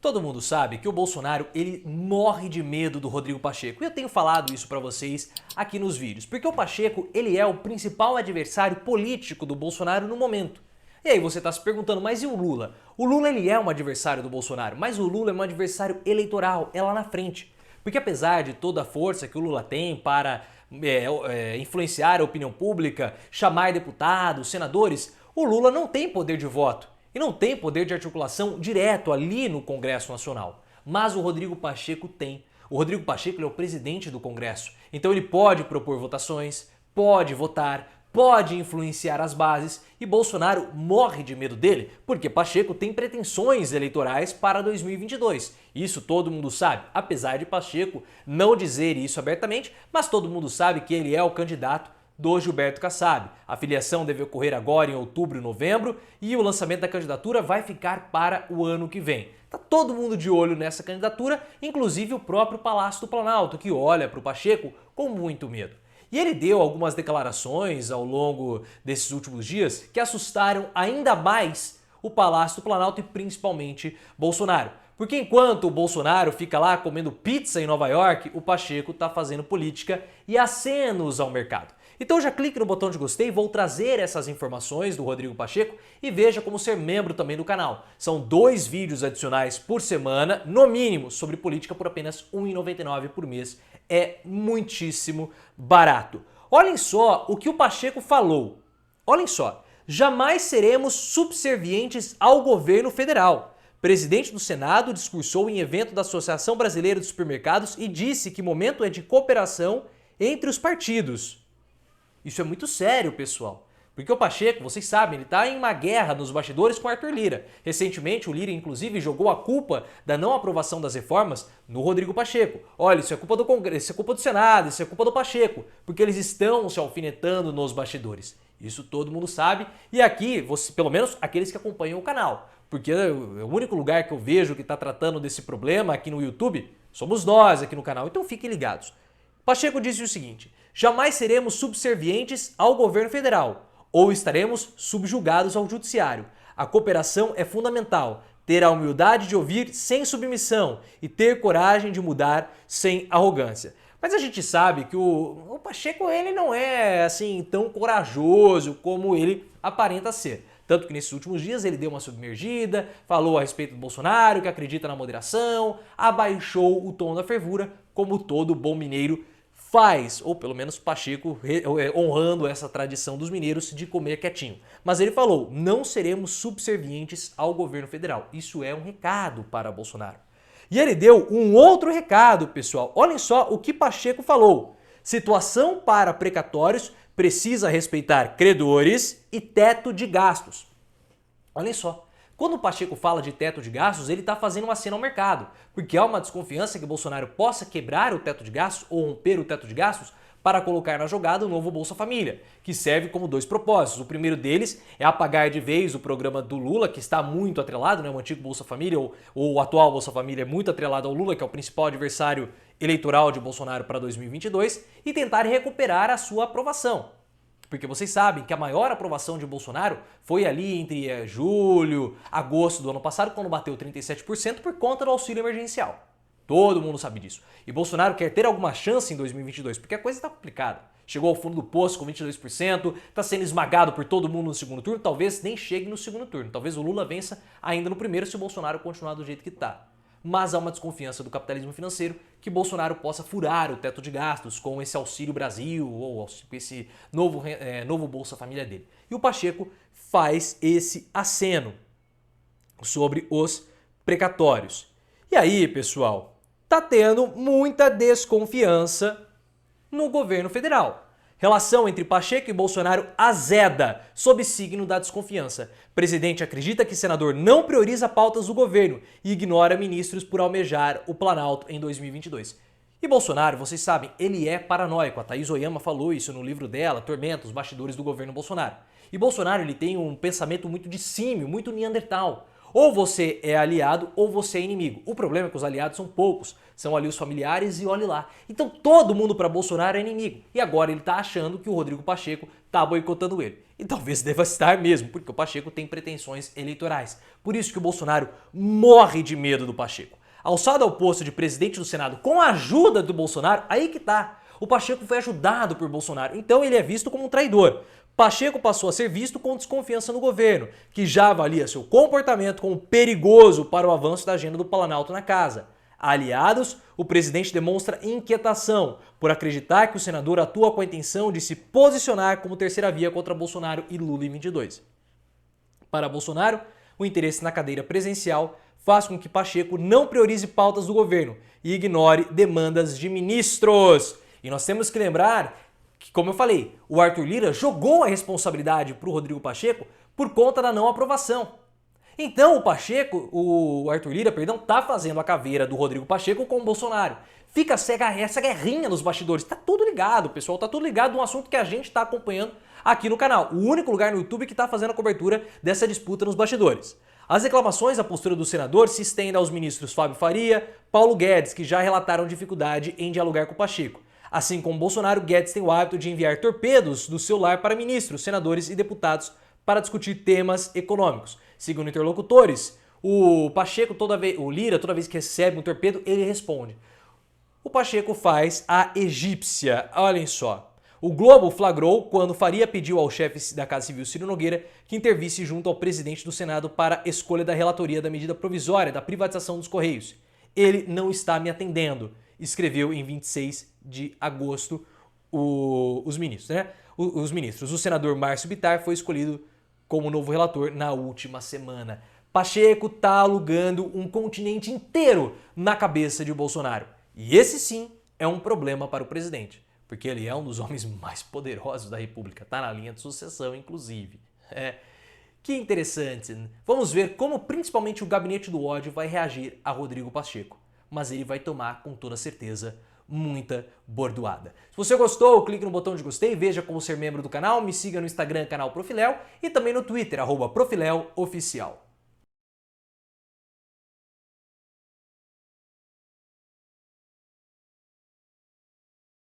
Todo mundo sabe que o Bolsonaro ele morre de medo do Rodrigo Pacheco. E eu tenho falado isso pra vocês aqui nos vídeos, porque o Pacheco ele é o principal adversário político do Bolsonaro no momento. E aí você tá se perguntando, mas e o Lula? O Lula ele é um adversário do Bolsonaro, mas o Lula é um adversário eleitoral, é lá na frente. Porque apesar de toda a força que o Lula tem para influenciar a opinião pública, chamar deputados, senadores, o Lula não tem poder de voto. E não tem poder de articulação direto ali no Congresso Nacional. Mas o Rodrigo Pacheco tem. O Rodrigo Pacheco é o presidente do Congresso. Então ele pode propor votações, pode votar, pode influenciar as bases e Bolsonaro morre de medo dele porque Pacheco tem pretensões eleitorais para 2022. Isso todo mundo sabe, apesar de Pacheco não dizer isso abertamente, mas todo mundo sabe que ele é o candidato do Gilberto Kassab. A filiação deve ocorrer agora em outubro e novembro e o lançamento da candidatura vai ficar para o ano que vem. Tá todo mundo de olho nessa candidatura, inclusive o próprio Palácio do Planalto, que olha para o Pacheco com muito medo. E ele deu algumas declarações ao longo desses últimos dias que assustaram ainda mais o Palácio do Planalto e principalmente Bolsonaro. Porque enquanto o Bolsonaro fica lá comendo pizza em Nova York, o Pacheco está fazendo política e acenos ao mercado. Então já clique no botão de gostei, vou trazer essas informações do Rodrigo Pacheco e veja como ser membro também do canal. São 2 vídeos adicionais por semana, no mínimo, sobre política por apenas R$ 1,99 por mês. É muitíssimo barato. Olhem só o que o Pacheco falou. Olhem só, jamais seremos subservientes ao governo federal. Presidente do Senado discursou em evento da Associação Brasileira de Supermercados e disse que o momento é de cooperação entre os partidos. Isso é muito sério, pessoal. Porque o Pacheco, vocês sabem, ele está em uma guerra nos bastidores com Arthur Lira. Recentemente, o Lira, inclusive, jogou a culpa da não aprovação das reformas no Rodrigo Pacheco. Olha, isso é culpa do Congresso, isso é culpa do Senado, isso é culpa do Pacheco. Porque eles estão se alfinetando nos bastidores. Isso todo mundo sabe. E aqui, pelo menos aqueles que acompanham o canal. Porque o único lugar que eu vejo que está tratando desse problema aqui no YouTube somos nós aqui no canal. Então fiquem ligados. Pacheco disse o seguinte: jamais seremos subservientes ao governo federal ou estaremos subjugados ao judiciário. A cooperação é fundamental. Ter a humildade de ouvir sem submissão e ter coragem de mudar sem arrogância. Mas a gente sabe que o Pacheco ele não é assim tão corajoso como ele aparenta ser. Tanto que nesses últimos dias ele deu uma submergida, falou a respeito do Bolsonaro, que acredita na moderação, abaixou o tom da fervura, como todo bom mineiro faz, ou pelo menos Pacheco honrando essa tradição dos mineiros de comer quietinho. Mas ele falou, não seremos subservientes ao governo federal. Isso é um recado para Bolsonaro. E ele deu um outro recado, pessoal. Olhem só o que Pacheco falou. Situação para precatórios precisa respeitar credores e teto de gastos. Olhem só. Quando o Pacheco fala de teto de gastos, ele está fazendo uma cena ao mercado, porque há uma desconfiança que Bolsonaro possa quebrar o teto de gastos ou romper o teto de gastos para colocar na jogada o novo Bolsa Família, que serve como 2 propósitos. O primeiro deles é apagar de vez o programa do Lula, que está muito atrelado, né? O antigo Bolsa Família ou o atual Bolsa Família é muito atrelado ao Lula, que é o principal adversário eleitoral de Bolsonaro para 2022, e tentar recuperar a sua aprovação. Porque vocês sabem que a maior aprovação de Bolsonaro foi ali entre julho, agosto do ano passado, quando bateu 37% por conta do auxílio emergencial. Todo mundo sabe disso. E Bolsonaro quer ter alguma chance em 2022, porque a coisa está complicada. Chegou ao fundo do poço com 22%, está sendo esmagado por todo mundo no segundo turno, talvez nem chegue no segundo turno. Talvez o Lula vença ainda no primeiro se o Bolsonaro continuar do jeito que está. Mas há uma desconfiança do capitalismo financeiro que Bolsonaro possa furar o teto de gastos com esse Auxílio Brasil ou esse novo Bolsa Família dele. E o Pacheco faz esse aceno sobre os precatórios. E aí, pessoal, tá tendo muita desconfiança no governo federal. Relação entre Pacheco e Bolsonaro azeda, sob signo da desconfiança. Presidente acredita que senador não prioriza pautas do governo e ignora ministros por almejar o Planalto em 2022. E Bolsonaro, vocês sabem, ele é paranoico. A Thaís Oyama falou isso no livro dela, Tormenta, os bastidores do governo Bolsonaro. E Bolsonaro ele tem um pensamento muito de símio, muito neandertal. Ou você é aliado ou você é inimigo. O problema é que os aliados são poucos, são ali os familiares e olhe lá. Então todo mundo para Bolsonaro é inimigo. E agora ele está achando que o Rodrigo Pacheco está boicotando ele. E talvez deva estar mesmo, porque o Pacheco tem pretensões eleitorais. Por isso que o Bolsonaro morre de medo do Pacheco. Alçado ao posto de presidente do Senado com a ajuda do Bolsonaro, aí que tá. O Pacheco foi ajudado por Bolsonaro, então ele é visto como um traidor. Pacheco passou a ser visto com desconfiança no governo, que já avalia seu comportamento como perigoso para o avanço da agenda do Planalto na casa. Aliados, o presidente demonstra inquietação por acreditar que o senador atua com a intenção de se posicionar como terceira via contra Bolsonaro e Lula em 22. Para Bolsonaro, o interesse na cadeira presidencial faz com que Pacheco não priorize pautas do governo e ignore demandas de ministros. E nós temos que lembrar que, como eu falei, o Arthur Lira jogou a responsabilidade para o Rodrigo Pacheco por conta da não aprovação. Então o Arthur Lira, tá fazendo a caveira do Rodrigo Pacheco com o Bolsonaro. Fica essa guerrinha nos bastidores. Tá tudo ligado, pessoal. Tá tudo ligado num assunto que a gente tá acompanhando aqui no canal. O único lugar no YouTube que tá fazendo a cobertura dessa disputa nos bastidores. As reclamações à postura do senador se estendem aos ministros Fábio Faria, Paulo Guedes, que já relataram dificuldade em dialogar com o Pacheco. Assim como Bolsonaro, Guedes tem o hábito de enviar torpedos do celular para ministros, senadores e deputados para discutir temas econômicos. Segundo interlocutores, o Lira, toda vez que recebe um torpedo, ele responde. O Pacheco faz a egípcia, olhem só. O Globo flagrou quando Faria pediu ao chefe da Casa Civil, Ciro Nogueira, que intervisse junto ao presidente do Senado para a escolha da relatoria da medida provisória da privatização dos Correios. Ele não está me atendendo, escreveu em 26 de agosto os ministros. O senador Márcio Bittar foi escolhido como novo relator na última semana. Pacheco está alugando um continente inteiro na cabeça de Bolsonaro. E esse sim é um problema para o presidente, porque ele é um dos homens mais poderosos da República, está na linha de sucessão, inclusive. Que interessante. Vamos ver como principalmente o gabinete do ódio vai reagir a Rodrigo Pacheco. Mas ele vai tomar, com toda certeza, muita bordoada. Se você gostou, clique no botão de gostei, veja como ser membro do canal, me siga no Instagram, canal Profiléu, e também no Twitter, @ProfiléuOficial.